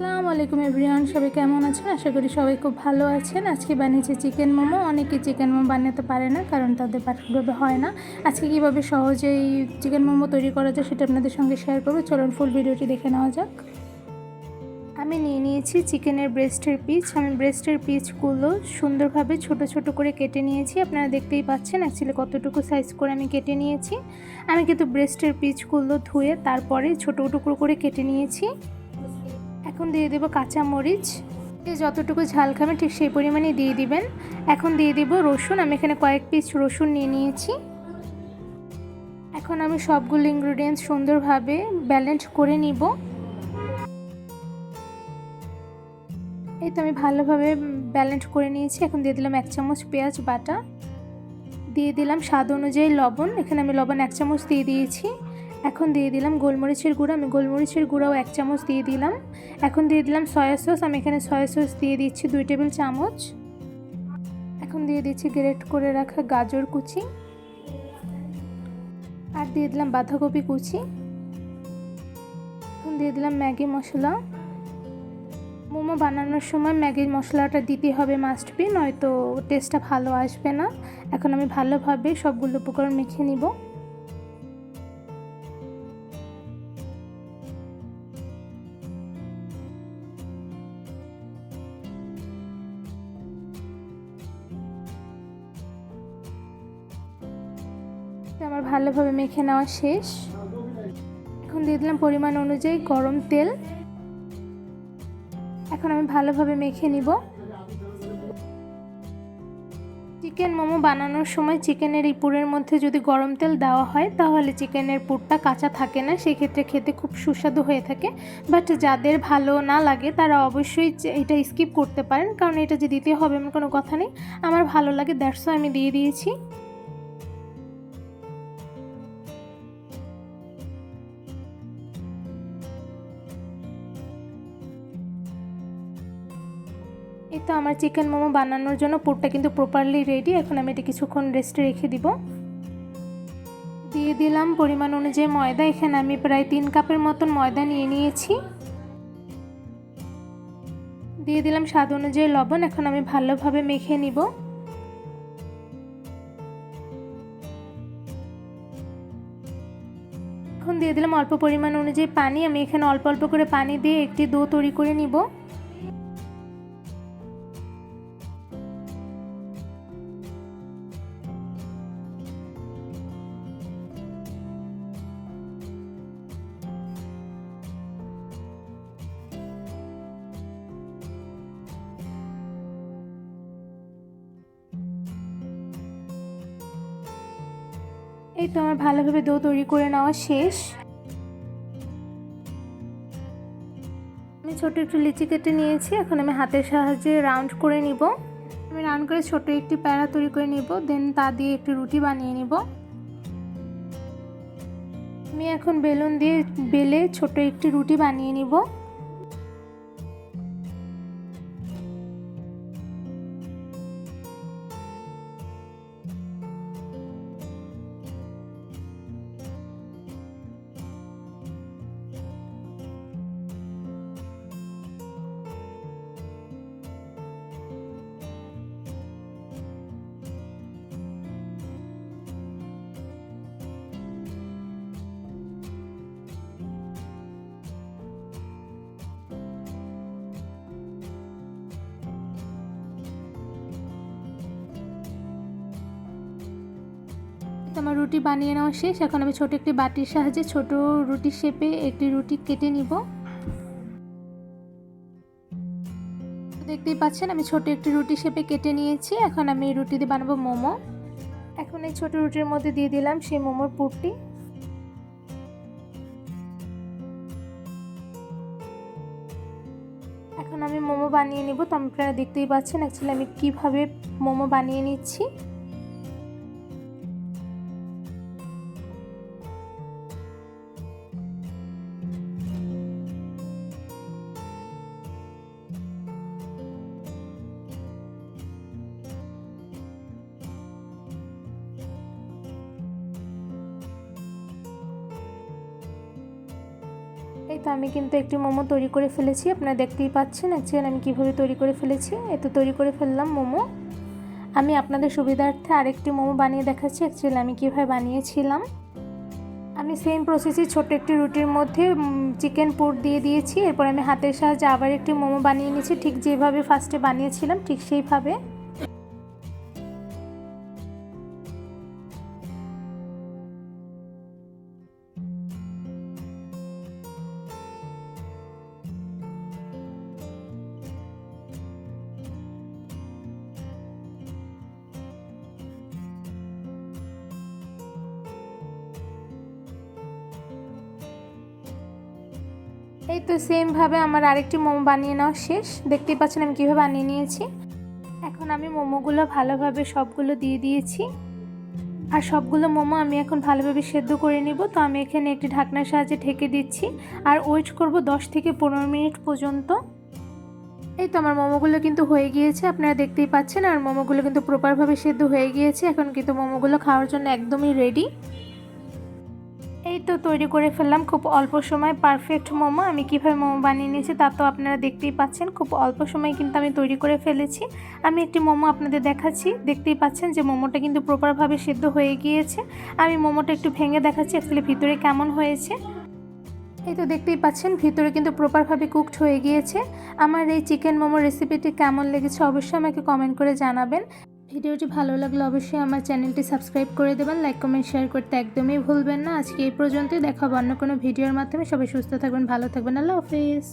আসসালামু আলাইকুম এভরিওয়ান, সবাই কেমন আছেন? আশা করি সবাই খুব ভালো আছেন। আজকে বানিয়েছি চিকেন মোমো। অনেকে চিকেন মোমো বানাতে পারে না, কারণ তাদের পারফেক্টভাবে হয় না। আজকে কীভাবে সহজেই চিকেন মোমো তৈরি করা যায় সেটা আপনাদের সঙ্গে শেয়ার করবো। চলুন ফুল ভিডিওটি দেখে নেওয়া যাক। আমি নিয়ে নিয়েছি চিকেনের ব্রেস্টের পিস। আমি ব্রেস্টের পিসগুলো সুন্দরভাবে ছোট ছোট করে কেটে নিয়েছি। আপনারা দেখতেই পাচ্ছেন অ্যাকচুয়ালি কতটুকু সাইজ করে আমি কেটে নিয়েছি। আমি কিন্তু ব্রেস্টের পিসগুলো ধুয়ে তারপরে ছোটো টুকরো করে কেটে নিয়েছি। এখন দিয়ে দেবো কাঁচামরিচ, যতটুকু ঝাল খাবেন ঠিক সেই পরিমাণে দিয়ে দিবেন। এখন দিয়ে দেবো রসুন। আমি এখানে কয়েক পিস রসুন নিয়ে নিয়েছি। এখন আমি সবগুলো ইনগ্রিডিয়েন্টস সুন্দরভাবে ব্যালেন্স করে নিব। এই তো আমি ভালোভাবে ব্যালেন্স করে নিয়েছি। এখন দিয়ে দিলাম 1 চামচ পেঁয়াজ বাটা, দিয়ে দিলাম স্বাদ অনুযায়ী লবণ। এখানে আমি লবণ 1 চামচ দিয়ে দিয়েছি। এখন দিয়ে দিলাম গোলমরিচের গুঁড়া। আমি গোলমরিচের গুঁড়াও 1 চামচ দিয়ে দিলাম। এখন দিয়ে দিলাম সয়া সস। আমি এখানে সয়া সস দিয়ে দিচ্ছি 2 টেবিল চামচ। এখন দিয়ে দিচ্ছি গ্রেট করে রাখা গাজর কুচি, আর দিয়ে দিলাম বাঁধাকপি কুচি। এখন দিয়ে দিলাম ম্যাগি মশলা। মোমো বানানোর সময় ম্যাগি মশলাটা দিতে হবে, মাস্ট বি, নয়তো টেস্টটা ভালো আসবে না। এখন আমি ভালোভাবে সবগুলো উপকরণ মেখে নিব। আমার ভালোভাবে মেখে নেওয়া শেষ। এখন দিয়ে দিলাম পরিমাণ অনুযায়ী গরম তেল। এখন আমি ভালোভাবে মেখে নিব। চিকেন মোমো বানানোর সময় চিকেনের এই পুরের মধ্যে যদি গরম তেল দেওয়া হয় তাহলে চিকেনের পুরটা কাঁচা থাকে না, সেক্ষেত্রে খেতে খুব সুস্বাদু হয়ে থাকে। বাট যাদের ভালো না লাগে তারা অবশ্যই এটা স্কিপ করতে পারেন, কারণ এটা যে দিতে হবে এমন কোনো কথা নেই। আমার ভালো লাগে, দ্যাটস ওয়াই আমি দিয়ে দিয়েছি। এই তো আমার চিকেন মোমো বানানোর জন্য পুরটা কিন্তু প্রপারলি রেডি। এখন আমি এটা কিছুক্ষণ রেস্টে রেখে দিব। দিয়ে দিলাম পরিমাণ অনুযায়ী ময়দা। এখানে আমি প্রায় 3 কাপের মতন ময়দা নিয়ে নিয়েছি। দিয়ে দিলাম স্বাদ অনুযায়ী লবণ। এখন আমি ভালোভাবে মেখে নিব। এখন দিয়ে দিলাম অল্প পরিমাণ অনুযায়ী পানি। আমি এখানে অল্প অল্প করে পানি দিয়ে একটি ডো তৈরি করে নিব। এই তো আমার ভালোভাবে ডো তৈরি করে নেওয়া শেষ। আমি ছোট একটু লিচি কেটে নিয়েছি। এখন আমি হাতের সাহায্যে রাউন্ড করে নিব। আমি রাউন্ড করে ছোট একটি প্যারা তৈরি করে নিব, দেন তা দিয়ে একটি রুটি বানিয়ে নিব। আমি এখন বেলুন দিয়ে বেলে ছোট একটি রুটি বানিয়ে নিব। আমার রুটি বানিয়ে নেওয়া শেষ। এখন আমি ছোট একটি বাটির সাহায্যে ছোট রুটি শেপে একটি রুটি কেটে নিব। দেখতেই পাচ্ছেন আমি ছোট একটি রুটি শেপে কেটে নিয়েছি। এখন আমি এই রুটি দিয়ে বানাবো মোমো। এখন এই ছোট রুটির মধ্যে দিয়ে দিলাম সেই মোমোর পুরটি। এখন আমি মোমো বানিয়ে নিব। তো আপনারা দেখতেই পাচ্ছেন অ্যাকচুয়ালি আমি কিভাবে মোমো বানিয়ে নিচ্ছি। এই তো আমি কিন্তু একটি মোমো তৈরি করে ফেলেছি, আপনারা দেখতেই পাচ্ছেন অ্যাকচুয়ালি আমি কীভাবে তৈরি করে ফেলেছি। তো তৈরি করে ফেললাম মোমো। আমি আপনাদের সুবিধার্থে আরেকটি মোমো বানিয়ে দেখাচ্ছি অ্যাকচুয়ালি আমি কীভাবে বানিয়েছিলাম। আমি সেম প্রসেসে ছোট্ট একটি রুটির মধ্যে চিকেন পুর দিয়ে দিয়েছি, এরপর আমি হাতের সাহায্যে আবার একটি মোমো বানিয়ে নিয়েছি, ঠিক যেভাবে ফার্স্টে বানিয়েছিলাম ঠিক সেইভাবে। এই তো সেমভাবে আমার আরেকটি মোমো বানিয়ে নেওয়া শেষ, দেখতেই পাচ্ছেন আমি কীভাবে বানিয়ে নিয়েছি। এখন আমি মোমোগুলো ভালোভাবে সবগুলো দিয়ে দিয়েছি, আর সবগুলো মোমো আমি এখন ভালোভাবে সেদ্ধ করে নিব। তো আমি এখানে একটি ঢাকনার সাহায্যে ঢেকে দিচ্ছি আর ওয়েট করব 10 থেকে 15 মিনিট পর্যন্ত। এই তো আমার মোমোগুলো কিন্তু হয়ে গিয়েছে, আপনারা দেখতেই পাচ্ছেন, আর মোমোগুলো কিন্তু প্রপারভাবে সেদ্ধ হয়ে গিয়েছে। এখন কিন্তু মোমোগুলো খাওয়ার জন্য একদমই রেডি। এই তো তৈরি করে ফেললাম খুব অল্প সময় পারফেক্ট মোমো। আমি কীভাবে মোমো বানিয়ে নিয়েছি তা তো আপনারা দেখতেই পাচ্ছেন, খুব অল্প সময় কিন্তু আমি তৈরি করে ফেলেছি। আমি একটি মোমো আপনাদের দেখাচ্ছি, দেখতেই পাচ্ছেন যে মোমোটা কিন্তু প্রপারভাবে সেদ্ধ হয়ে গিয়েছে। আমি মোমোটা একটু ভেঙে দেখাচ্ছি অ্যাকচুয়ালি ভিতরে কেমন হয়েছে। এই তো দেখতেই পাচ্ছেন ভিতরে কিন্তু প্রপারভাবে কুকড হয়ে গিয়েছে। আমার এই চিকেন মোমো রেসিপিটি কেমন লেগেছে অবশ্যই আমাকে কমেন্ট করে জানাবেন। ভিডিওটি ভালো লাগলে অবশ্যই আমার চ্যানেলটি সাবস্ক্রাইব করে দেবেন, লাইক কমেন্ট শেয়ার করতে একদমই ভুলবেন না। আজকে এই পর্যন্তই, দেখা হবে অন্য কোনো ভিডিওর মাধ্যমে। সবাই সুস্থ থাকবেন, ভালো থাকবেন, আল্লাহ হাফিজ।